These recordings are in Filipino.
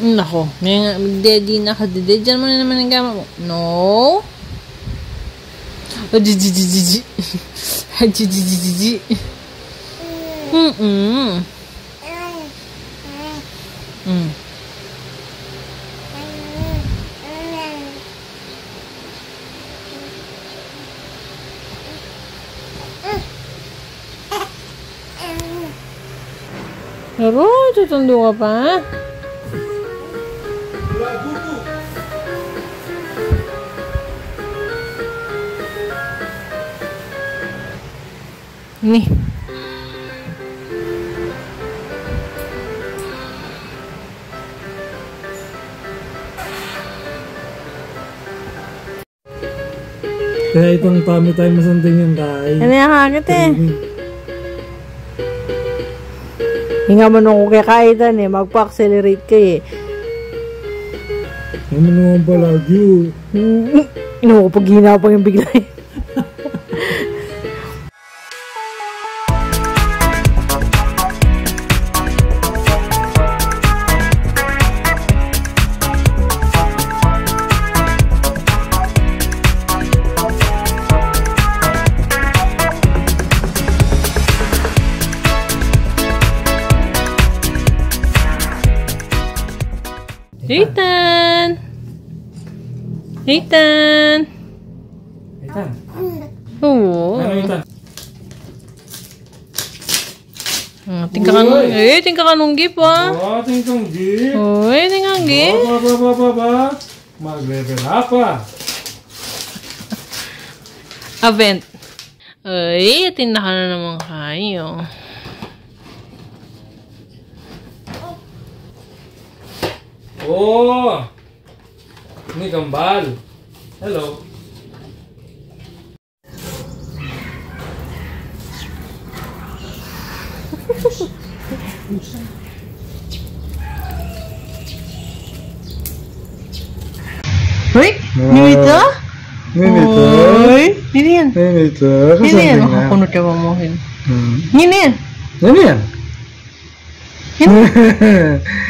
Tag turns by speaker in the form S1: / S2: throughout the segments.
S1: Nako, may daddy na ka. Diyan mo na naman ang gamit mo. No? Jijijijiji. Jijijijiji. Pero, tutundo ka pa? Ni.
S2: Kaya itong tummy time masanding yung dahil.
S1: Ano yung hangit eh? Hinga mo nung kukikaitan eh. Magpa-accelerate ka eh.
S2: Ano naman pala, Diyo?
S1: Ino ko pag ginawa pa yung bigla eh. Ethan! Ethan!
S2: Ethan?
S1: Oo.
S2: Ano, Ethan?
S1: Tingka ka nung gip ah.
S2: Oo, tingkang gip.
S1: Uy, tingka ang gip.
S2: Ba. Mag-level up ah.
S1: Avent. Ay, atin na ka na naman kayo.
S2: Oh! Ini kambal. Hello.
S1: Uy, Ninita?
S2: Ninita?
S1: Uy, Ninian.
S2: Ninita?
S1: Ninian, makakunot ka ba mo? Ninian.
S2: Ninian?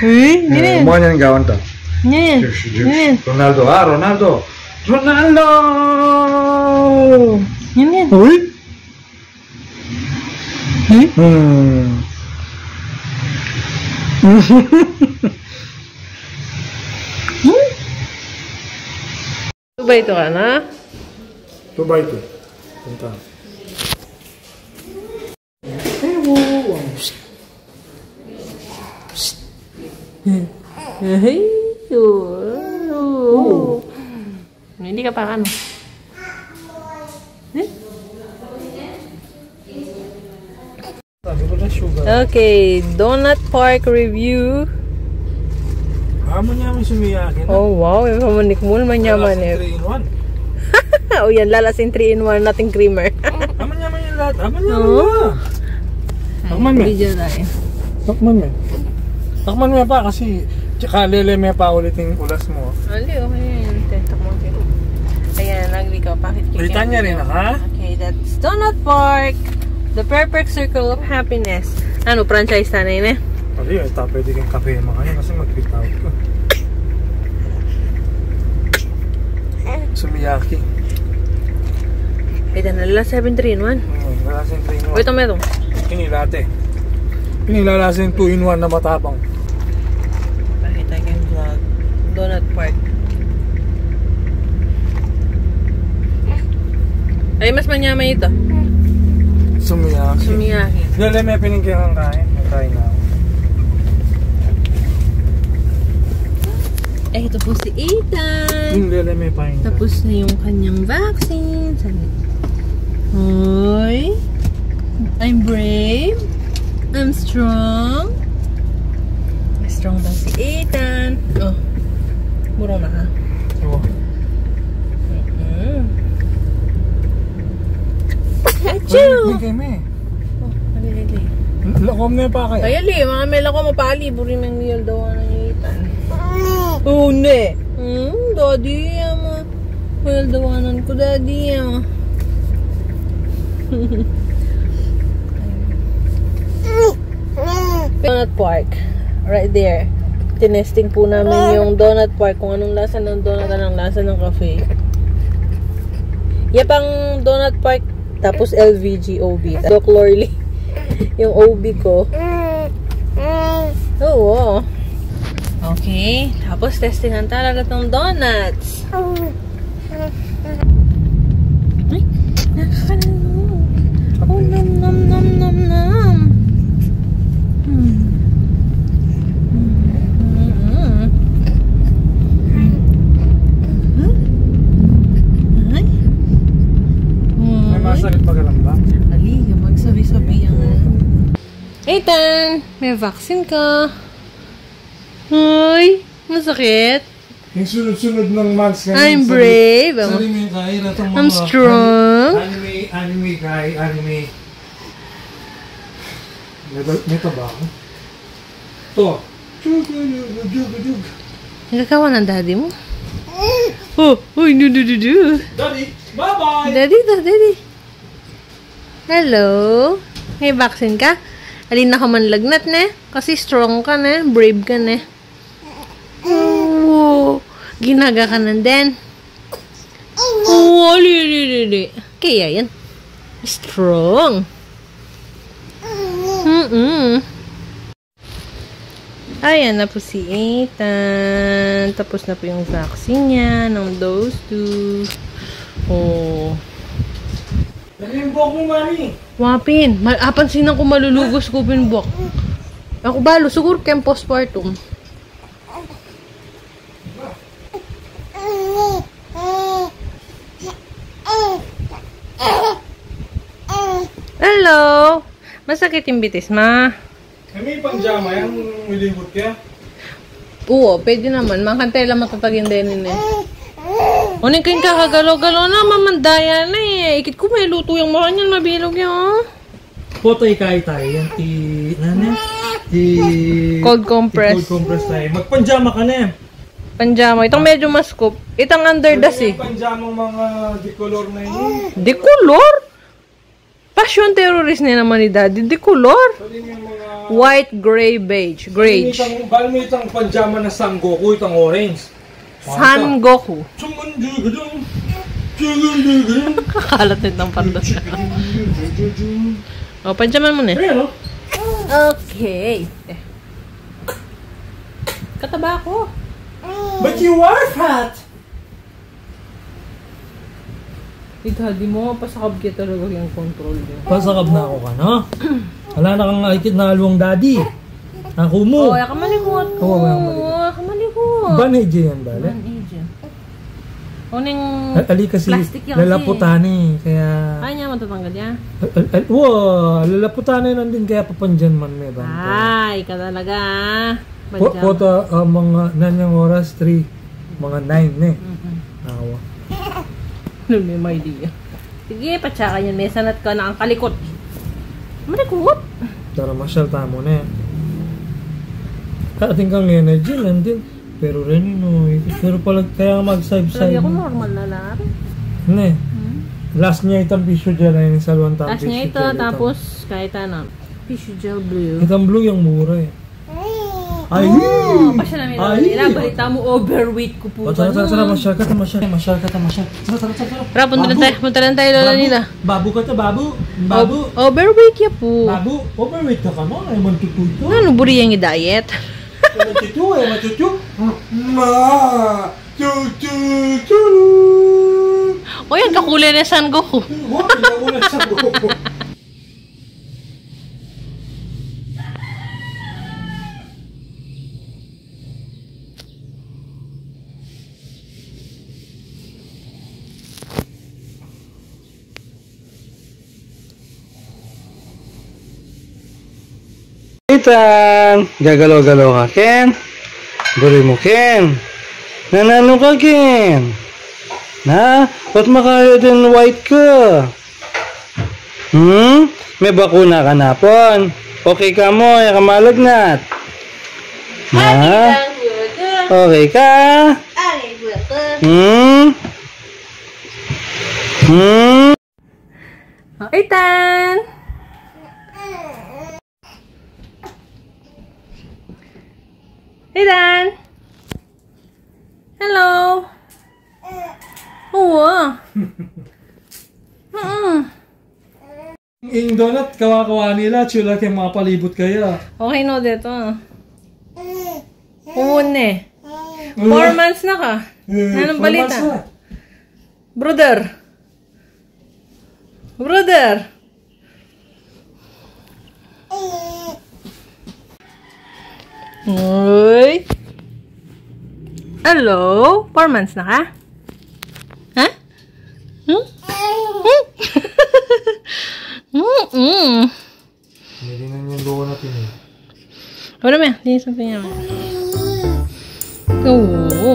S1: Uy, Ninian.
S2: Mo niyan gawin to.
S1: Ninian. Ninian.
S2: Ronaldo, Ronaldo. Ronaldo!
S1: Ninian.
S2: Uy?
S1: Uy? Tuba ito ka na?
S2: Tuba ito. Punta.
S1: Hey, hindi ka pa ano? Okay, Donut Park review.
S2: Amo niya may sumiyakin.
S1: Oh wow, yung pamanikmul manyaman eh.
S2: 3-in-1.
S1: Oh yan, lalasin 3-in-1, nothing creamer.
S2: Amo niya may lahat. Amo niya may. Takman mo. Takman mo. Takman mo pa kasi kalele may pa ulit yung ulas mo.
S1: Ali, okay yan. Takman ko. Ayan, nagli ka. Bakit kaya?
S2: Balitan niya rin ha?
S1: Okay, that's Donut Park. The perfect circle of happiness. Ano, franchise na yun eh?
S2: Ali, pwede kang kape mo kanya kasi mag-fit out ko. Sumiyaki.
S1: Ito na lala 7-3-in-1.
S2: Lalasin 3-in-1.
S1: Wait, ito.
S2: Pinilate. Pinilalasin 2-in-1 na matabang.
S1: Pakita ko yung vlog. Donut Park. Ay, mas manyamay ito.
S2: Sumiyaki.
S1: Sumiyaki.
S2: Dali, may pinigyan kang kain. May kain na ako.
S1: Eh, ito po si Ethan.
S2: Yung lele may pain.
S1: Tapos na yung kanyang vaccine. Hoy. I'm brave. I'm strong. Strong daw si Ethan. Oh. Muro na ha.
S2: Oo.
S1: Achoo!
S2: Hindi me.
S1: Oh, alili.
S2: Lakom na pa kaya.
S1: Ay, ali. Mga mela ko mapali. Buri mang niyal daw na yung Ethan. Oh, ne. Daddy, ama. Well, dawanan ko, daddy, ama. Donut Park. Right there. tinesting po namin yung Donut Park, kung anong lasa ng donut, anong lasa ng cafe. Yapang Donut Park, tapos LVG OB. Doc Lorly. Yung OB ko. Oo. Okay. Tapos testingan talaga tong donuts. Ay, nakakalaw. Oh, nom nom nom nom nom.
S2: Masakit pagkalamba?
S1: Ali, magsabi-sabi yan. Ethan, may vaccine ka. Hoy, masakit.
S2: Yung sunod-sunod ng months ka.
S1: I'm brave. I'm strong.
S2: Anime. Neto ba ako? To.
S1: Nagkakawa ng daddy mo? Oh, uy, do.
S2: Daddy, bye-bye!
S1: Daddy. Hello? May vaccine ka? Alin na ka man lagnat, ne? Kasi strong ka, ne? Brave ka, ne? Oh, ginaga ka na din. Oh, ali. Kaya yan. Strong. Ayan na po si Ethan. Tapos na po yung vaccine niya ng dose 2. Oh.
S2: Nalimbok mo, mami.
S1: Wapin. Apansinan ko malulugos ko pinbok. Ako balo. Siguro kem postpartum. Hello. Masakit yung bitis, ma.
S2: May panjama yan. Milibot ka.
S1: Oo, pwede naman. Makantay lang matatagin din eh. Unin kayong kakagalaw-galaw na, mamandaya na eh. Ikit ko may luto yung mukha niyan, mabilog yun.
S2: Potay kay tayo yan.
S1: Cold compress.
S2: Cold compress tayo. Magpanjama ka na eh.
S1: Panjama. Itong medyo maskop. Itong underdas eh.
S2: Panjamang mga decolor na yun.
S1: Decolor? Passion terrorist na naman ni Daddy. Decolor? White, gray, beige. Beige.
S2: Bali mo itang panjama na San Goku, itang orange.
S1: San Goku. Kakalat na itong pardos na. O, panjaman mo na. Okay. Kataba ako.
S2: But you are fat!
S1: Daddy mo, pasakab kita talaga yung control niya.
S2: Pasakab na ako ka, no? Wala na kang aikit na alwang daddy. Ako mo.
S1: Oh, kamalikot ko. Oh, kamalikot.
S2: Ban-age yan, bale?
S1: Ban-age. Uning
S2: ali kasi
S1: plastic yan
S2: lalaputan eh. Kaya...
S1: Ay niya, matatanggal niya?
S2: Wow, lalaputan na din kaya papandyan man may bante.
S1: Ay, ka talaga.
S2: Kota mga nanyang oras, 3, mga 9 eh. Awa.
S1: May idea. Sige, patsaka yan. May sanat ka na ang kalikot. Malikot.
S2: Tara, masyal tamo na yan. Ating kang energy lang din. Pero rin yun, pero pala kaya mag-side-side.
S1: Lagi ako normal na lang.
S2: Ne. Last niya itang tissue gel na yun sa luwan tang
S1: tissue gel. Last niya ito, tapos kahit ano. Tissue gel blue.
S2: Itang blue yung mura eh.
S1: Ay! Oo! Pasya namin nila. Balita mo, overweight ko po.
S2: Tara, masyal ka. Tara.
S1: Tara, punta lang tayo lola nila.
S2: Babu ka ta, babu.
S1: Overweight ya po.
S2: Babu, overweight ka ka mo. Ay, mantututo.
S1: Ano, buri yung i-diet?
S2: Matutu.
S1: O yan, kakulay na San Goku.
S2: Kakulay na San Goku. Ethan! Gagalaw-galaw ka, Ken? Buri mo, Ken? Nanalo ka, Ken? Na? Ba't makaya din white ka? May bakuna ka na, Pon? Okay ka mo, kamalagnat? Na? Okay ka?
S1: Ethan! Hey, Dan! Hello! Oo.
S2: Yung donut, kawa-kawa nila. Chula kayong mga palibot kaya.
S1: Okay, no, dito. Uune. 4 months na ka. Anong balita? Brother. Brother. Uy. Hello? 4 months na ka? Ha? Hmm?
S2: Hindi na yung luwa natin eh.
S1: Ano ba yan? Hindi sa pinya mo. Oo.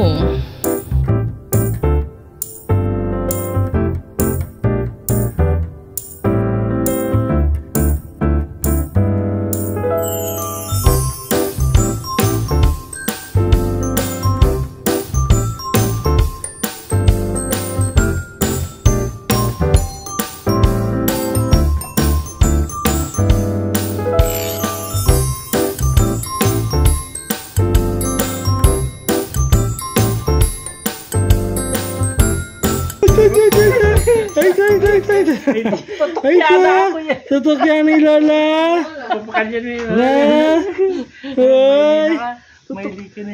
S2: Tutok yan ni Lola.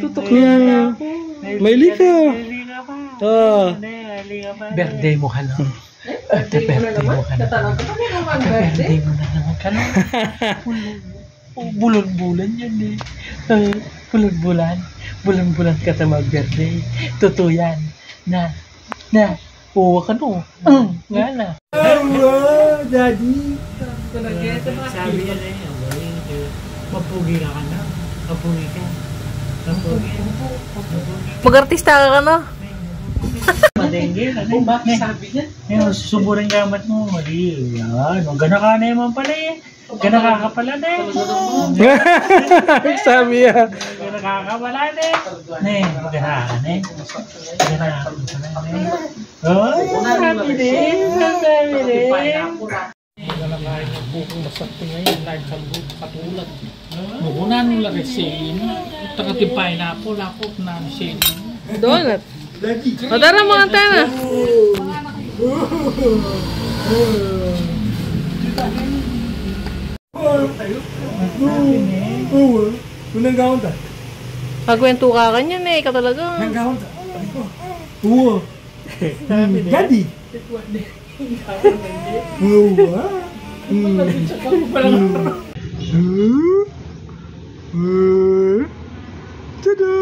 S2: Tutok yan. May lika.
S3: Birthday mo ka na. Birthday mo ka na. Birthday mo na naman ka na. Bulan-bulan yan eh. Bulan-bulan. Bulan-bulan ka sa mag-birthday. Totoo yan. Na. Uwa ka no. Nga na.
S2: Daddy.
S3: Sabi niya na yun. Mapugi ka na. Mapugi ka. Mapugi.
S1: Mag-artista ka no?
S3: Madengge. Bakit sabi niya? Ngayon, susuburin gamat mo. Mali. Yan. Gana ka na naman pala eh. Gana ka pala na eh.
S2: Sabi ya.
S3: Gana ka pala na eh. Ne, gana ka na eh. Gana ka pala na eh. Oh, sabi din. Sabi din.
S4: Wala kahit ng bukong masakti ngayon, lahit sa buko katulad. Mukunan nila resin, takati pineapple ako na resin.
S1: Donut. O tara mga tana.
S2: Unang gawin ta?
S1: Pagkwento ka kanyan eh, ikaw talaga.
S2: Unang gawin ta? Oo. Daddy. Tada!